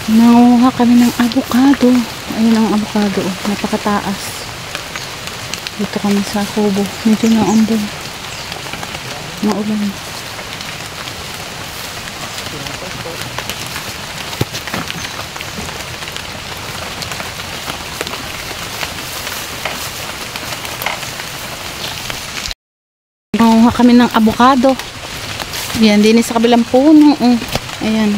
Nanguha kami ng avocado. Ayun ang avocado, oh. Napakataas. Dito kami sa kubo. Medyo naambon. Maulan. Nanguha kami ng avocado. Yan, din sa kabilang puno. Ayan.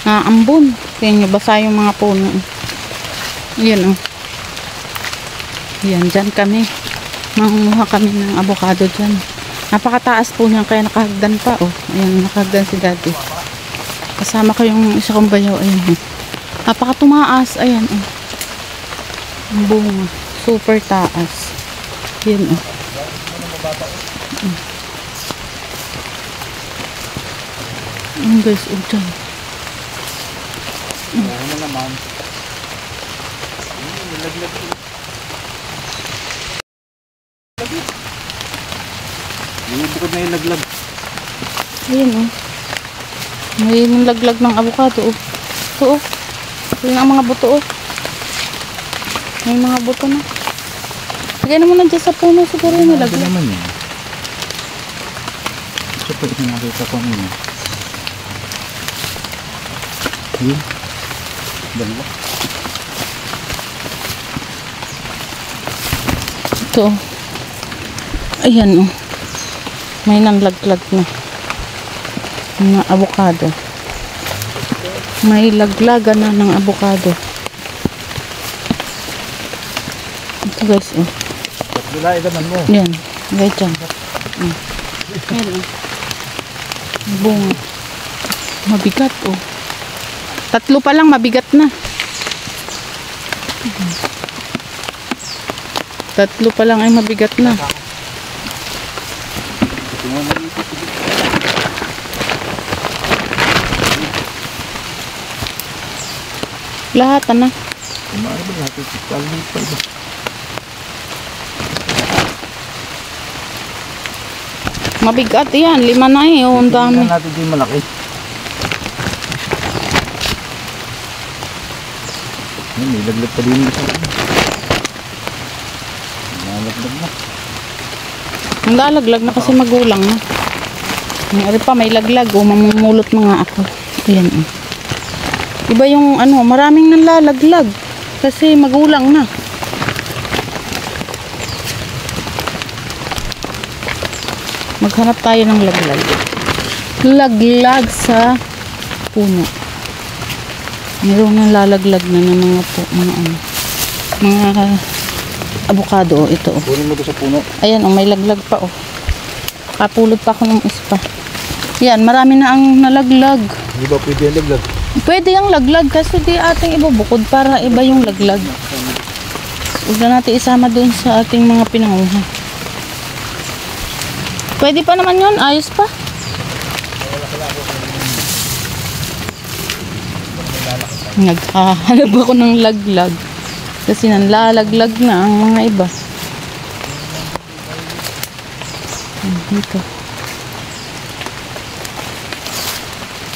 Naambon. Kaya nyo basa yung mga puno. Ayan, oh. Ayan, dyan kami. Mangunguha kami ng avocado dyan. Napakataas po niyan, kaya nakahagdan pa, oh. Ayan, nakahagdan si daddy. Kasama ko yung isa kong bayaw. Ayan, oh. Napakatumaas. Ayan, oh. Ang bunga. Super taas. Ayan, oh. Ayan, guys, oh, dyan. Ano naman? Nilaglag. Bukod na yung laglag. Ayan, oh. May laglag ng avocado, oh. Ito, oh. Ayan ang mga buto, oh. May mga buto na. Lagay na muna dyan sa puno, siguro yung nilaglag. Ito naman yun. Ito po yung nakita ko muna. Ayun. Dalawa. Ito, oh. Ayan, oh. May nanlaglag na mga avocado. May laglaga na ng avocado. Ito, guys, oh. Tatlo naman mo. Yan, guys, dyan. Ayan, oh. Bunga. Mabigat, oh. Tatlo pa lang, mabigat na. Tatlo pa lang ay mabigat na. Lahat na. Mabigat yan, 5 na eh, oh, ang dami. Tingnan natin yung malaki. May laglag pa din dito. Nalaglag na. Ang lalaglag na kasi magulang na. May pa, may laglag, oh, mamumulot mga ako. Ayan, oh. Iba yung ano, maraming nanlalaglag kasi magulang na. Maghanap tayo ng laglag. Laglag sa puno. Mayroong nalalaglag na ng mga avocado, oh, ito, oh. Kunin mo ito sa puno. Ayan, oh, may laglag pa, oh. Kapulot pa ako ng ispa. Yan, marami na ang nalaglag. Hindi ba pwede yung laglag? Pwede yung laglag kasi di ating ibubukod para iba yung laglag. Huwag na natin isama doon sa ating mga pinanguha. Pwede pa naman yun, ayos pa. Naghahanap ako ng laglag kasi nanlalaglag na ang mga iba. Dito.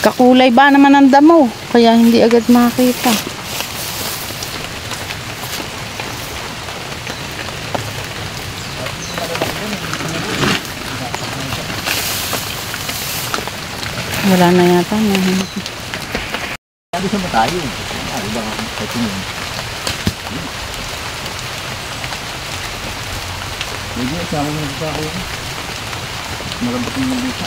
Kakulay ba naman ang damo kaya hindi agad makita. Wala na yata. Sabi sa matayo. Ay, baka ito yun. Hindi, sama mo na ako. Malambot yung nagdita.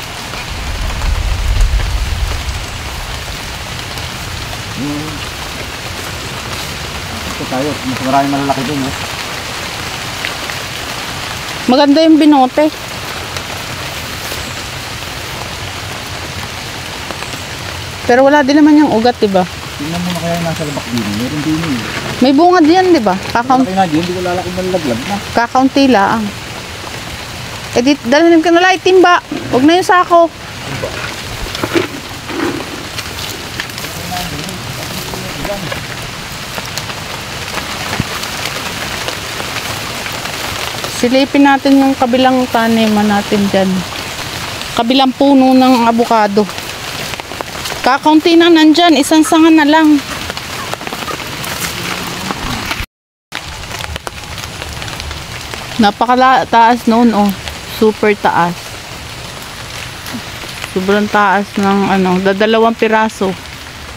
Ito tayo, mas maraming malalaki dun, eh. Maganda yung binote. Pero wala din naman yung ugat, diba? Tingnan mo na kaya nasa labak din. Meron din eh. May bunga diyan, diba? Malaki na din, hindi ko lalaki malalaglag na. Kakaunti lang. Eh di, dalhin ka na lang timba. Huwag na yung sako. Silipin natin yung kabilang taniman natin dyan. Kabilang puno ng avocado. Kakaunti na nandyan. Isang sanga na lang. Napakataas noon, oh. Super taas. Sobrang taas ng ano, dadalawang piraso.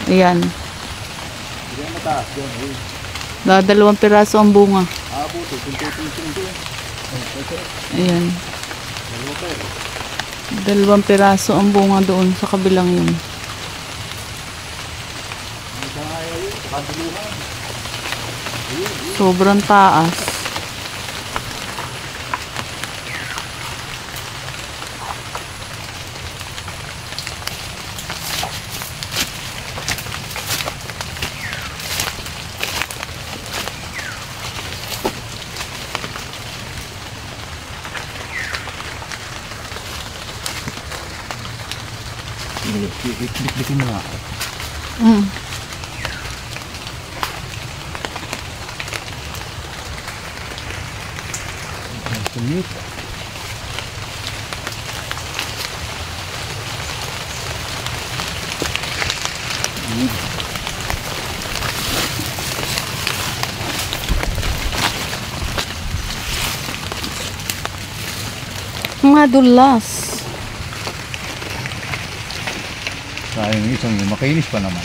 Ayan. Hindi ang mataas doon. Dadalawang piraso ang bunga. Buto. Pinto-pinto doon. Ayan. Dalawang piraso ang bunga doon sa kabilang yun. Sobrang taas. Bitin mo nga ako. Sumit. Madulas. Sayang yung isang makinis pa naman.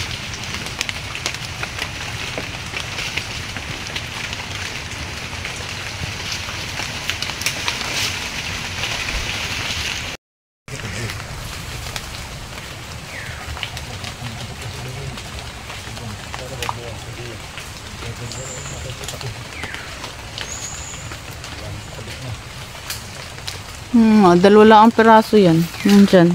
Dalawa lang ang piraso yan. Nandyan.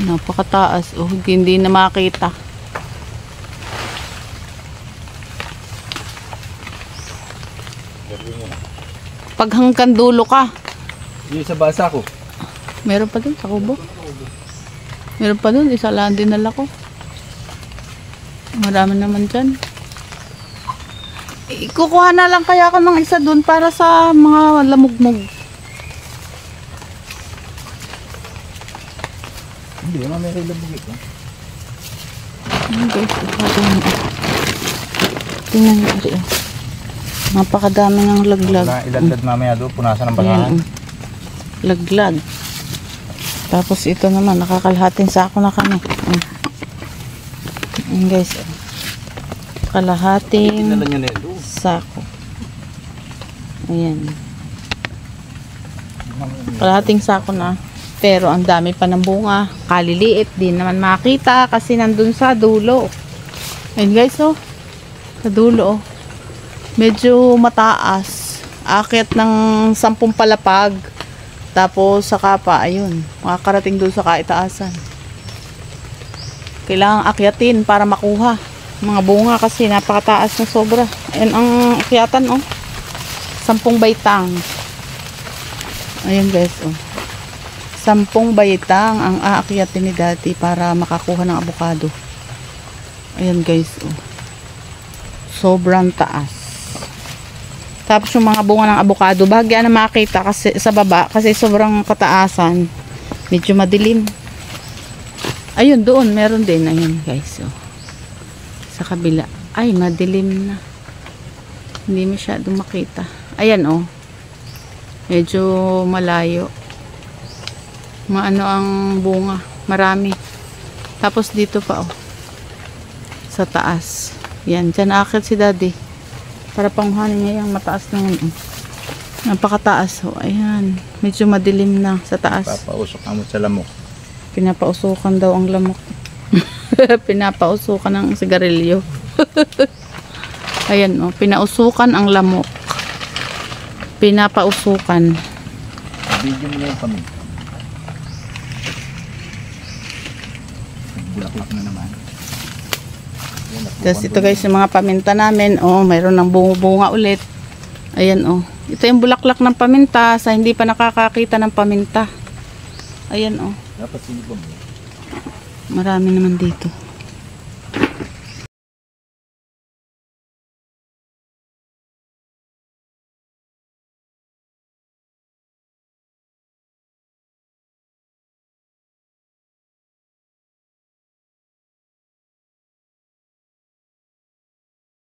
Napakataas. Oh, hindi na makita. Pag hanggang dulo ka. Yung sa basa ko. Meron pa dun sa kubo. Meron pa dun. Isa lang dinala ko. Marami naman dyan. Kukuha na lang kaya ako ng isa dun para sa mga lamugmog. Hindi, may lamugit. Guys, tingnan nyo rin. Napakadami ng laglag. Iladlad mamaya doon, punasan ng basahan. Laglag. Tapos ito naman, nakakalahating sako na kami. Guys, kalahating sako. Ayan. Kalahating sako na. Pero ang dami pa ng bunga. Kaliliit, di naman makita kasi nandun sa dulo. Ayun guys, oh. Sa dulo, oh. Medyo mataas. Akyat ng 10 palapag. Tapos sa kapa, ayun. Makakarating doon sa kaitaasan. Kailangang akyatin para makuha. Mga bunga kasi napakataas na sobra. Ayun ang akyatan, oh. 10 baitang. Ayun guys, oh. 10 baitang ang aakyatin ni Daddy para makakuha ng avocado. Ayan guys, oh. Sobrang taas. Tapos yung mga bunga ng avocado, bahagya na makita kasi sa baba kasi sobrang kataasan. Medyo madilim. Ayun doon, meron din. Ayun guys, oh. Sa kabila. Ay, madilim na. Hindi masyadong makita. Ayan, oh. Medyo malayo. Maano ang bunga, marami. Tapos dito pa, oh, sa taas. Yan, dyan akit si Daddy para panghanin niya yung mataas na yun, oh. Napakataas, oh. Ayan, medyo madilim na sa taas. Papausok mo sa lamok. Pinapausukan daw ang lamok. Pinapausukan ang sigarilyo. Ayan o, pinausukan ang lamok. Pinapausukan. Video mo na yung kami. Bulaklak na naman. Tapos ito guys, yung mga paminta namin, oh, mayroon ng bunga ulit. Ayan oh. Ito yung bulaklak ng paminta sa hindi pa nakakakita ng paminta. Ayan oh. Dapat sinibang mo. Marami naman dito.